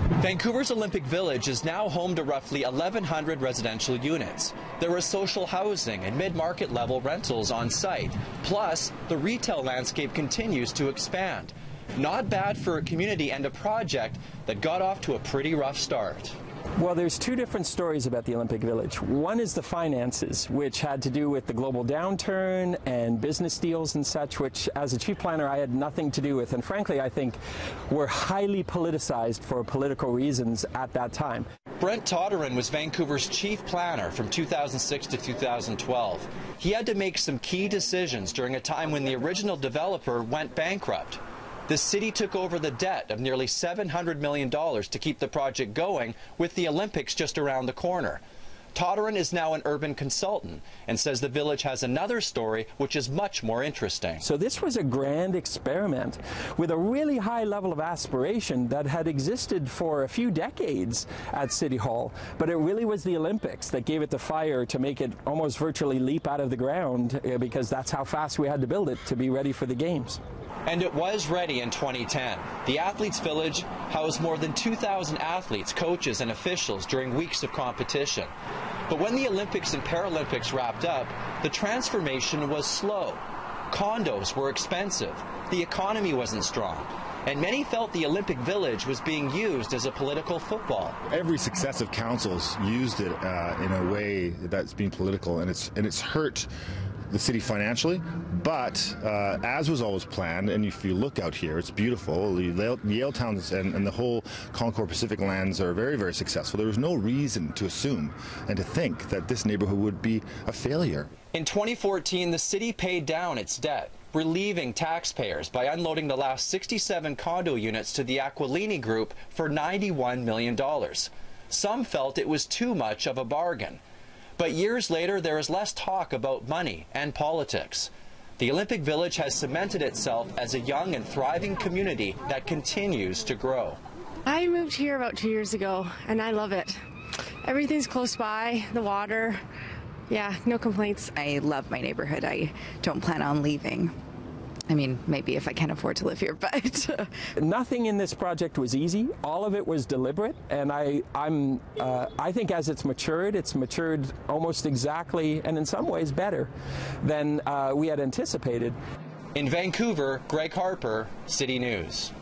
Vancouver's Olympic Village is now home to roughly 1,100 residential units. There are social housing and mid-market level rentals on site. Plus, the retail landscape continues to expand. Not bad for a community and a project that got off to a pretty rough start. Well, there's two different stories about the Olympic Village. One is the finances, which had to do with the global downturn and business deals and such, which as a chief planner I had nothing to do with, and frankly I think were highly politicized for political reasons at that time. Brent Todderan was Vancouver's chief planner from 2006 to 2012. He had to make some key decisions during a time when the original developer went bankrupt. The city took over the debt of nearly $700 million to keep the project going, with the Olympics just around the corner. Todderan is now an urban consultant and says the village has another story which is much more interesting. So this was a grand experiment with a really high level of aspiration that had existed for a few decades at City Hall, but it really was the Olympics that gave it the fire to make it almost virtually leap out of the ground, because that's how fast we had to build it to be ready for the games. And it was ready in 2010. The Athletes Village housed more than 2,000 athletes, coaches, and officials during weeks of competition. But when the Olympics and Paralympics wrapped up, the transformation was slow. Condos were expensive, the economy wasn't strong, and many felt the Olympic Village was being used as a political football. Every successive council's used it in a way that's been political, and it's hurt the city financially, but as was always planned, and if you look out here, it's beautiful. The Yale Towns and the whole Concord Pacific lands are very, very successful. There was no reason to assume and to think that this neighborhood would be a failure. In 2014, the city paid down its debt, relieving taxpayers by unloading the last 67 condo units to the Aquilini Group for $91 million. Some felt it was too much of a bargain. But years later, there is less talk about money and politics. The Olympic Village has cemented itself as a young and thriving community that continues to grow. I moved here about 2 years ago, and I love it. Everything's close by, the water. Yeah, no complaints. I love my neighborhood. I don't plan on leaving. I mean, maybe if I can't afford to live here, but... Nothing in this project was easy. All of it was deliberate, and I think as it's matured almost exactly, and in some ways better, than we had anticipated. In Vancouver, Greg Harper, City News.